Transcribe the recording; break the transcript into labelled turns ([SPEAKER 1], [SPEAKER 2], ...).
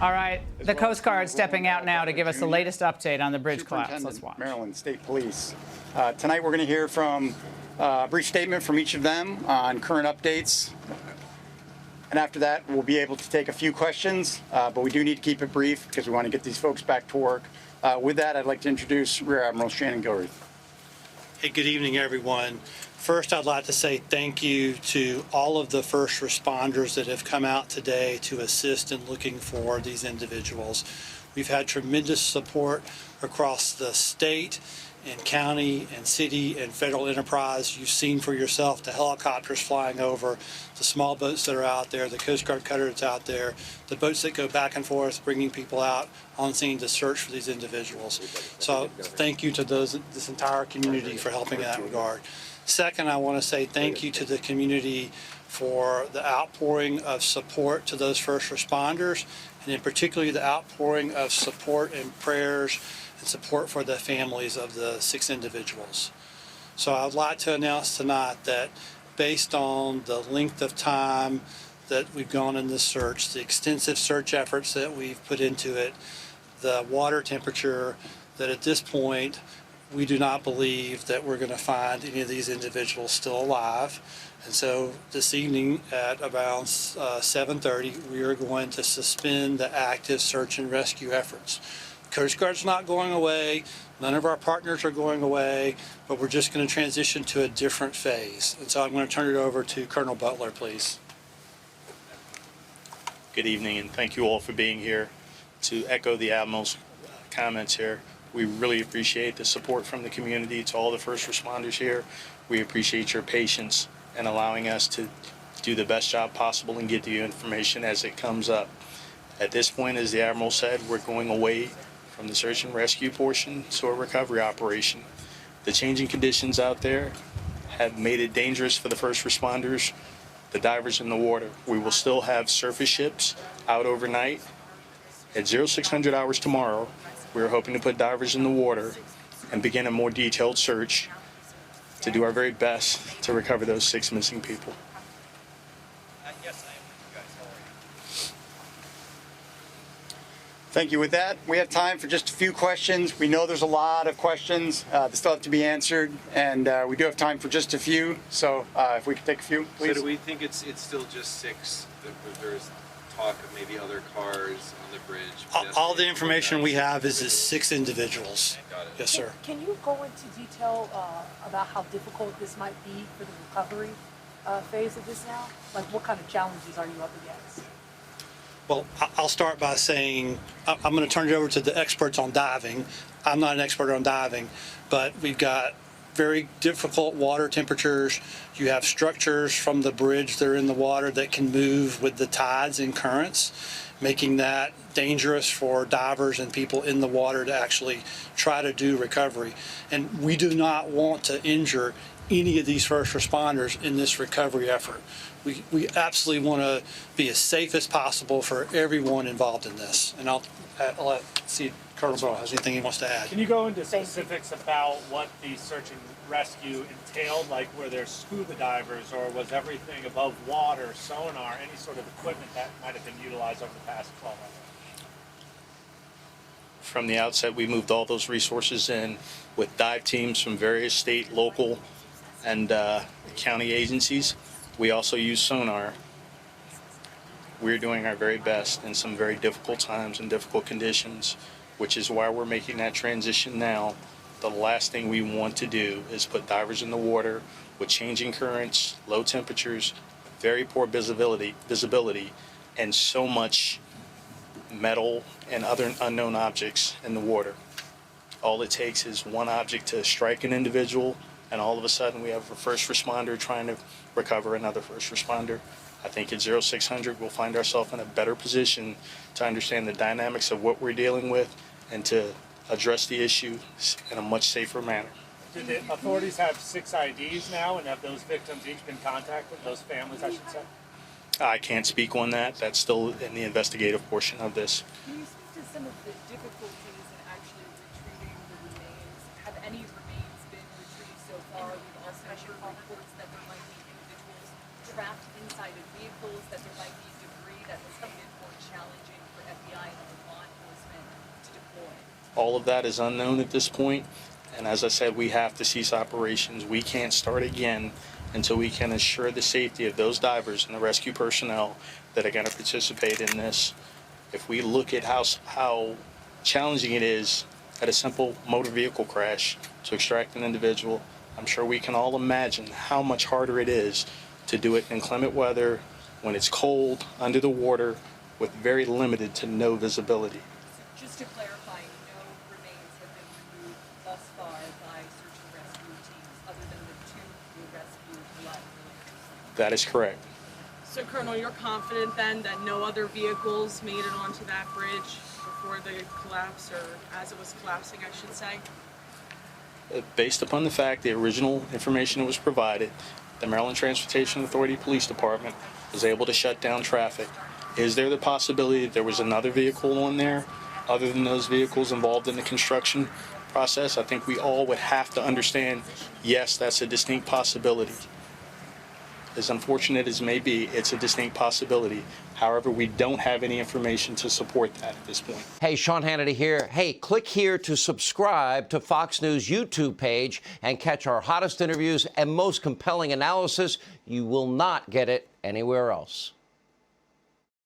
[SPEAKER 1] All right, the Coast Guard stepping out now to give us the latest update on the bridge collapse. Let's watch.
[SPEAKER 2] Maryland State Police. Tonight we're going to hear from a brief statement from each of them on current updates. And after that, we'll be able to take a few questions, but we do need to keep it brief because we want to get these folks back to work. With that, I'd like to introduce Rear Admiral Shannon Gilreath.
[SPEAKER 3] Hey, good evening, everyone. First, I'd like to say thank you to all of the first responders that have come out today to assist in looking for these individuals. We've had tremendous support across the state and county and city and federal enterprise. You've seen for yourself the helicopters flying over, the small boats that are out there, the Coast Guard cutter that's out there, the boats that go back and forth, bringing people out on scene to search for these individuals. So thank you to this entire community for helping in that regard. Second, I want to say thank you to the community for the outpouring of support to those first responders, and in particular the outpouring of support and prayers and support for the families of the 6 individuals. So I'd like to announce tonight that based on the length of time that we've gone in this search, the extensive search efforts that we've put into it, the water temperature, that at this point we do not believe that we're going to find any of these individuals still alive. And so this evening at around 7:30, we are going to suspend the active search and rescue efforts. Coast Guard's not going away. None of our partners are going away, but we're just going to transition to a different phase. And so I'm going to turn it over to Colonel Butler, please.
[SPEAKER 4] Good evening, and thank you all for being here. To echo the Admiral's comments here, we really appreciate the support from the community. To all the first responders here, we appreciate your patience and allowing us to do the best job possible and get you information as it comes up. At this point, as the Admiral said, we're going away from the search and rescue portion to a recovery operation. The changing conditions out there have made it dangerous for the first responders, the divers in the water. We will still have surface ships out overnight. At 0600 hours tomorrow, we're hoping to put divers in the water and begin a more detailed search to do our very best to recover those 6 missing people.
[SPEAKER 3] Yes, I am with you guys. How are you?
[SPEAKER 2] Thank you. With that, we have time for just a few questions. We know there's a lot of questions that still have to be answered, and we do have time for just a few. So if we could take a few, please.
[SPEAKER 5] So do we think it's still just 6? There's talk of maybe other cars on the bridge?
[SPEAKER 3] All the information we have is 6 individuals.
[SPEAKER 5] Got it.
[SPEAKER 3] Yes, sir.
[SPEAKER 6] Can you go into detail about how difficult this might be for the recovery phase of this now? Like, what kind of challenges are you up against?
[SPEAKER 3] Well, I'll start by saying I'm going to turn it over to the experts on diving. I'm not an expert on diving, but we've got very difficult water temperatures. You have structures from the bridge that are in the water that can move with the tides and currents, making that dangerous for divers and people in the water to actually try to do recovery. And we do not want to injure any of these first responders in this recovery effort. We absolutely want to be as safe as possible for everyone involved in this. And I'll let see Colonel Burrow has anything he wants to add.
[SPEAKER 7] Can you go into specifics about what the search and rescue entailed, like were there scuba divers or was everything above water, sonar, any sort of equipment that might have been utilized over the past 12 months?
[SPEAKER 4] From the outset, we moved all those resources in with dive teams from various state, local, and county agencies. We also use sonar. We're doing our very best in some very difficult times and difficult conditions, which is why we're making that transition now. The last thing we want to do is put divers in the water with changing currents, low temperatures, very poor visibility, and so much metal and other unknown objects in the water. All it takes is one object to strike an individual, and all of a sudden we have a first responder trying to recover another first responder. I think at 0600 we'll find ourselves in a better position to understand the dynamics of what we're dealing with and to address the issue in a much safer manner.
[SPEAKER 7] Do the authorities have 6 IDs now, and have those victims each been contacted, those families I should say?
[SPEAKER 4] I can't speak on that. That's still in the investigative portion of this.
[SPEAKER 8] Can you speak to some of the difficulties in actually retrieving the remains? Have any remains been retrieved so far? We've also heard reports that there might be individuals trapped inside of vehicles, that there might be debris that has made it more challenging for FBI
[SPEAKER 4] All of that is unknown at this point. And as I said, we have to cease operations. We can't start again until we can assure the safety of those divers and the rescue personnel that are going to participate in this. If we look at how challenging it is at a simple motor vehicle crash to extract an individual, I'm sure we can all imagine how much harder it is to do it in inclement weather, when it's cold, under the water, with very limited to no visibility.
[SPEAKER 8] Just to clarify, no remains have been removed thus far by search and rescue teams, other than the two who rescued alive earlier.
[SPEAKER 4] That is correct.
[SPEAKER 9] So, Colonel, you're confident then that no other vehicles made it onto that bridge before the collapse, or as it was collapsing, I should say?
[SPEAKER 4] Based upon the fact the original information that was provided, the Maryland Transportation Authority Police Department was able to shut down traffic. Is there the possibility that there was another vehicle on there other than those vehicles involved in the construction process? I think we all would have to understand, yes, that's a distinct possibility. As unfortunate as it may be, it's a distinct possibility. However, we don't have any information to support that at this point.
[SPEAKER 10] Hey, Sean Hannity here. Hey, click here to subscribe to Fox News YouTube page and catch our hottest interviews and most compelling analysis. You will not get it anywhere else.